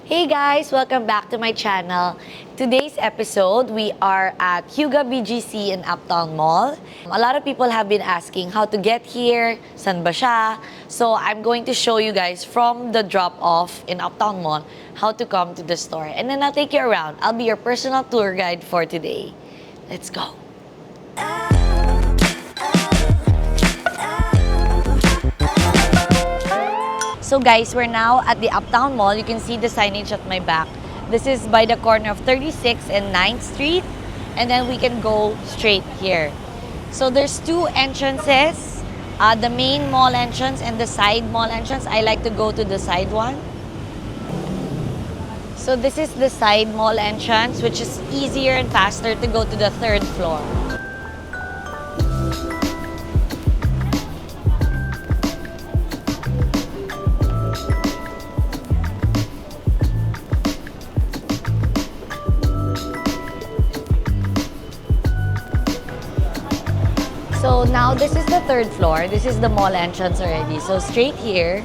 Hey guys! Welcome back to my channel. Today's episode, we are at HOOGA BGC in Uptown Mall. A lot of people have been asking how to get here, saan ba siya? So I'm going to show you guys from the drop-off in Uptown Mall how to come to the store. And then I'll take you around. I'll be your personal tour guide for today. Let's go! So guys, we're now at the Uptown Mall. You can see the signage at my back. This is by the corner of 36th and 9th Street. And then we can go straight here. So there's two entrances. The main mall entrance and the side mall entrance. I like to go to the side one. So this is the side mall entrance, which is easier and faster to go to the third floor. So now this is the third floor. This is the mall entrance already. So straight here,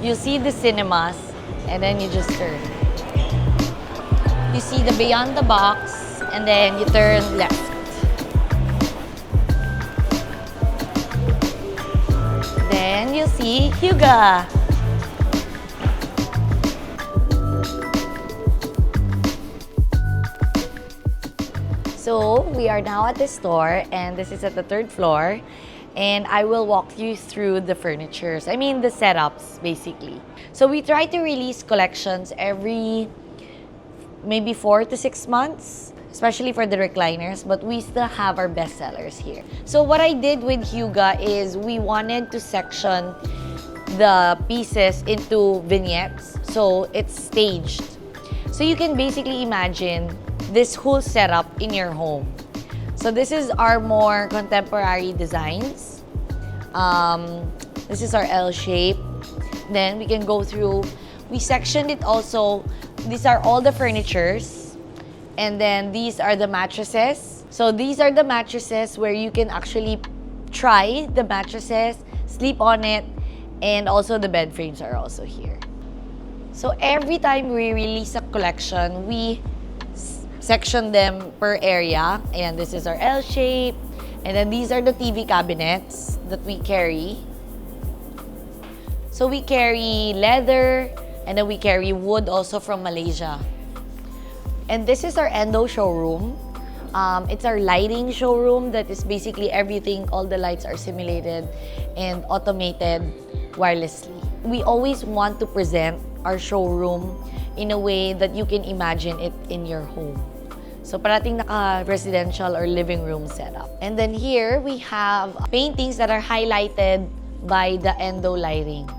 you see the cinemas and then you just turn. You see the Beyond the Box and then you turn left. Then you see HOOGA. So we are now at the store and this is at the third floor and I will walk you through the furnitures. I mean the setups basically. So we try to release collections every maybe 4 to 6 months, especially for the recliners, but we still have our bestsellers here. So what I did with HOOGA is we wanted to section the pieces into vignettes so it's staged. So you can basically imagine this whole setup in your home. So this is our more contemporary designs. This is our L shape. Then we can go through, we sectioned it also. These are all the furnitures. And then these are the mattresses. So these are the mattresses where you can actually try the mattresses, sleep on it, and also the bed frames are also here. So every time we release a collection, we section them per area. And this is our L shape. And then these are the TV cabinets that we carry. So we carry leather and then we carry wood also from Malaysia. And this is our endo showroom. It's our lighting showroom that is basically everything. All the lights are simulated and automated wirelessly. We always want to present our showroom in a way that you can imagine it in your home. So parating naka-residential or living room setup. And then here we have paintings that are highlighted by the endo lighting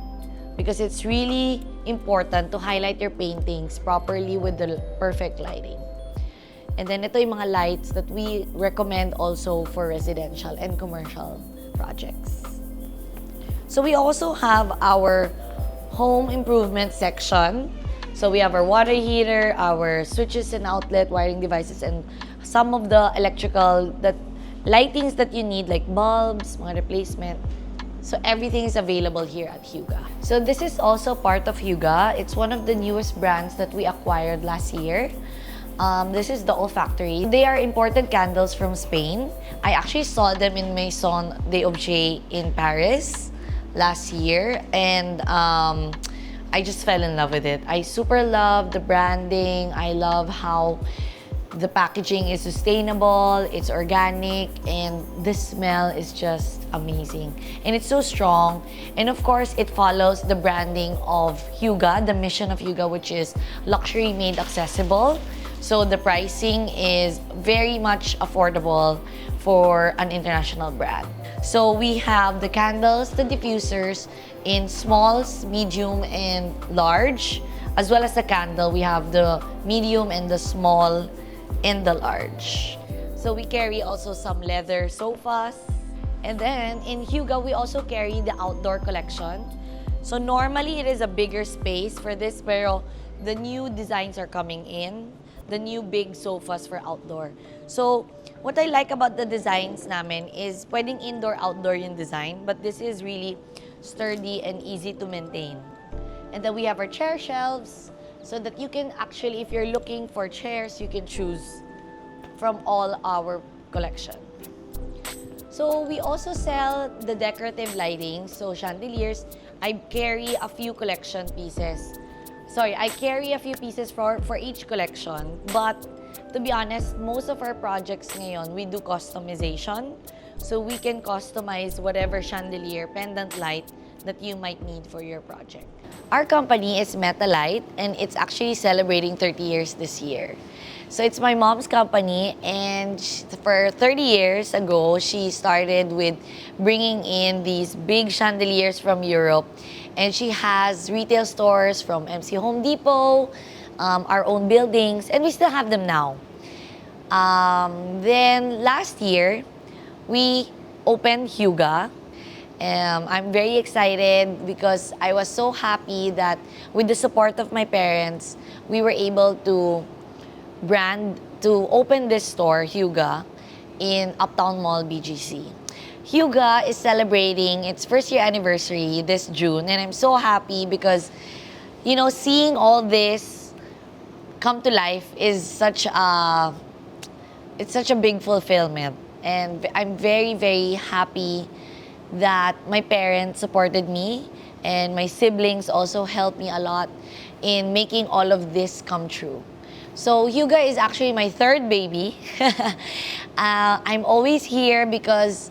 because it's really important to highlight your paintings properly with the perfect lighting. And then ito yung mga lights that we recommend also for residential and commercial projects. So we also have our home improvement section. So we have our water heater, our switches and outlet, wiring devices, and some of the electrical lightings that you need like bulbs, mga replacement. So everything is available here at HOOGA. So this is also part of HOOGA. It's one of the newest brands that we acquired last year. This is the olfactory. They are imported candles from Spain. I actually saw them in Maison des Objets in Paris last year, and I just fell in love with it. I super love the branding. I love how the packaging is sustainable, it's organic, and the smell is just amazing. And it's so strong. And of course, it follows the branding of HOOGA, the mission of HOOGA, which is luxury made accessible. So the pricing is very much affordable for an international brand. So we have the candles, the diffusers in smalls, medium, and large. As well as the candle, we have the medium and the small and the large. So we carry also some leather sofas. And then in HOOGA, we also carry the outdoor collection. So normally it is a bigger space for this, pero the new designs are coming in. The new big sofas for outdoor. So what I like about the designs namin is pwedeng indoor, outdoor yung design, but this is really sturdy and easy to maintain. And then we have our chair shelves, so that you can actually, if you're looking for chairs, you can choose from all our collection. So we also sell the decorative lighting, so chandeliers. I carry a few collection pieces. Sorry, I carry a few pieces for each collection. But to be honest, most of our projects ngayon, we do customization. So we can customize whatever chandelier, pendant light that you might need for your project. Our company is Metalite, and it's actually celebrating 30 years this year. So it's my mom's company, and for 30 years ago, she started with bringing in these big chandeliers from Europe. And she has retail stores from MC Home Depot, our own buildings, and we still have them now. Then last year, we opened HOOGA. I'm very excited because I was so happy that with the support of my parents, we were able to open this store, HOOGA, in Uptown Mall, BGC. HOOGA is celebrating its first year anniversary this June, and I'm so happy because, you know, seeing all this come to life is such a big fulfillment. And I'm very, very happy that my parents supported me, and my siblings also helped me a lot in making all of this come true. So HOOGA is actually my third baby. I'm always here because,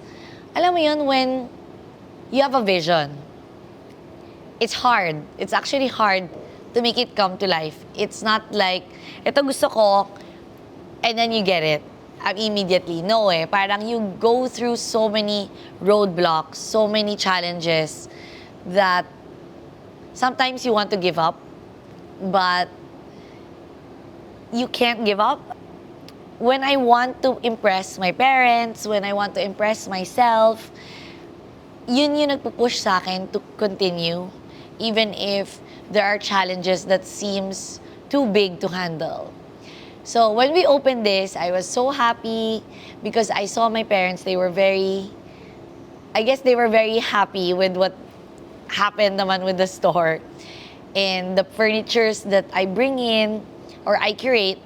alam mo yun, when you have a vision, it's hard. It's actually hard to make it come to life. It's not like, ito gusto ko, and then you get it immediately. No eh. Parang you go through so many roadblocks, so many challenges that sometimes you want to give up, but you can't give up. When I want to impress my parents, when I want to impress myself, yun yung nagpupush sa akin to continue, even if there are challenges that seems too big to handle. So when we opened this, I was so happy because I saw my parents, they were very happy with what happened naman with the store. And the furnitures that I bring in or I curate,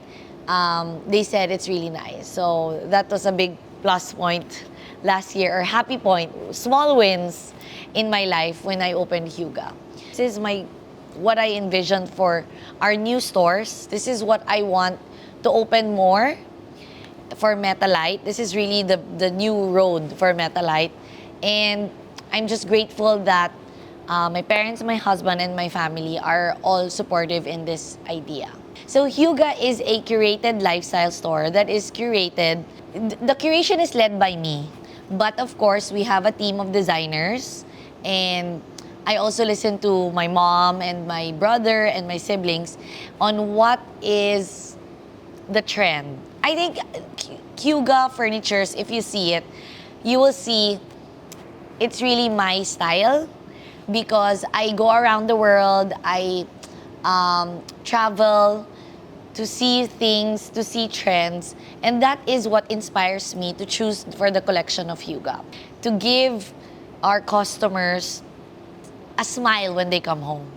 they said it's really nice. So that was a big plus point last year, or happy point, small wins in my life when I opened HOOGA. This is what I envisioned for our new stores. This is what I want to open more for Metalite. This is really the new road for Metalite. And I'm just grateful that my parents, my husband, and my family are all supportive in this idea. So HOOGA is a curated lifestyle store that is curated. The curation is led by me. But of course, we have a team of designers. And I also listen to my mom and my brother and my siblings on what is the trend. I think HOOGA furnitures, if you see it, you will see it's really my style because I go around the world, I travel to see things, to see trends, and that is what inspires me to choose for the collection of HOOGA. To give our customers a smile when they come home,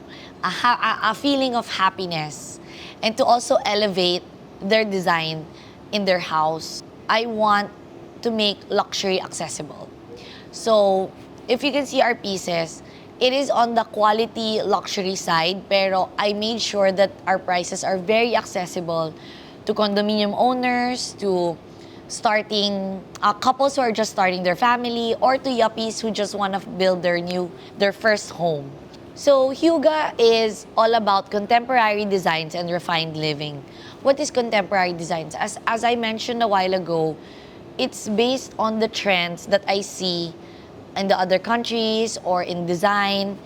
a feeling of happiness, and to also elevate their design in their house. I want to make luxury accessible. So, if you can see our pieces, it is on the quality luxury side, pero I made sure that our prices are very accessible to condominium owners, to couples who are just starting their family, or to yuppies who just want to build their first home. So HOOGA is all about contemporary designs and refined living. What is contemporary designs? As I mentioned a while ago, it's based on the trends that I see in the other countries or in design.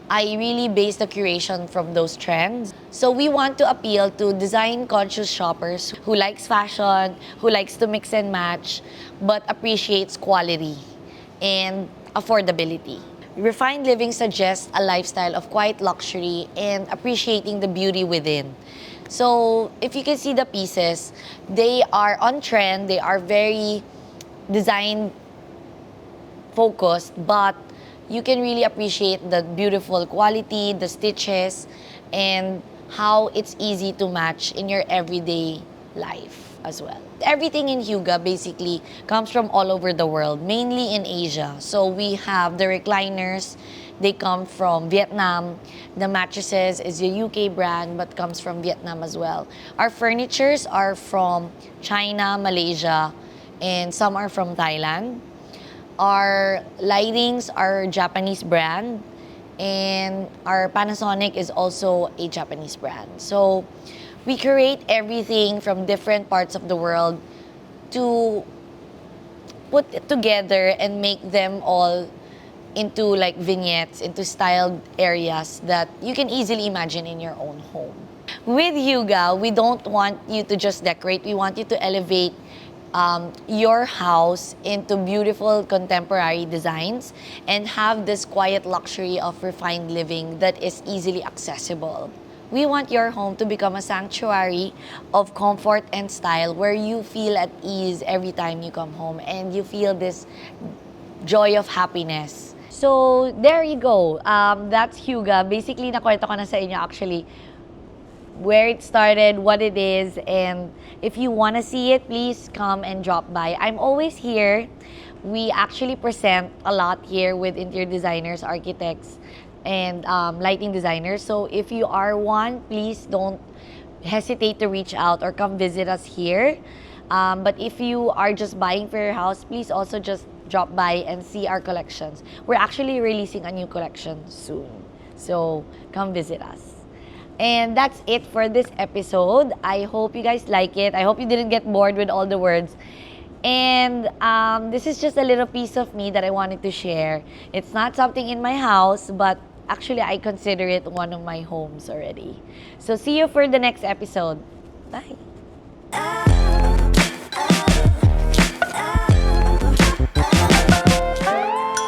I really base the curation from those trends. So we want to appeal to design-conscious shoppers who likes fashion, who likes to mix and match, but appreciates quality and affordability. Refined living suggests a lifestyle of quiet luxury and appreciating the beauty within. So if you can see the pieces, they are on trend, they are very design focused, but you can really appreciate the beautiful quality, the stitches, and how it's easy to match in your everyday life as well. Everything in HOOGA basically comes from all over the world, mainly in Asia. So we have the recliners, they come from Vietnam. The mattresses is a UK brand but comes from Vietnam as well. Our furnitures are from China, Malaysia, and some are from Thailand. Our lightings are Japanese brand, and our Panasonic is also a Japanese brand. So we create everything from different parts of the world to put it together and make them all into like vignettes, into styled areas that you can easily imagine in your own home. With HOOGA, we don't want you to just decorate, we want you to elevate your house into beautiful contemporary designs and have this quiet luxury of refined living that is easily accessible. We want your home to become a sanctuary of comfort and style where you feel at ease every time you come home and you feel this joy of happiness. So, there you go. That's HOOGA. Basically, nakwento ko na sa inyo actually where it started, what it is, and if you want to see it, please come and drop by. I'm always here. We actually present a lot here with interior designers, architects, and lighting designers. So if you are one, please don't hesitate to reach out or come visit us here. But if you are just buying for your house, please also just drop by and see our collections. We're actually releasing a new collection soon. So come visit us. And that's it for this episode. I hope you guys like it. I hope you didn't get bored with all the words. And this is just a little piece of me that I wanted to share. It's not something in my house, but actually I consider it one of my homes already. So see you for the next episode. Bye!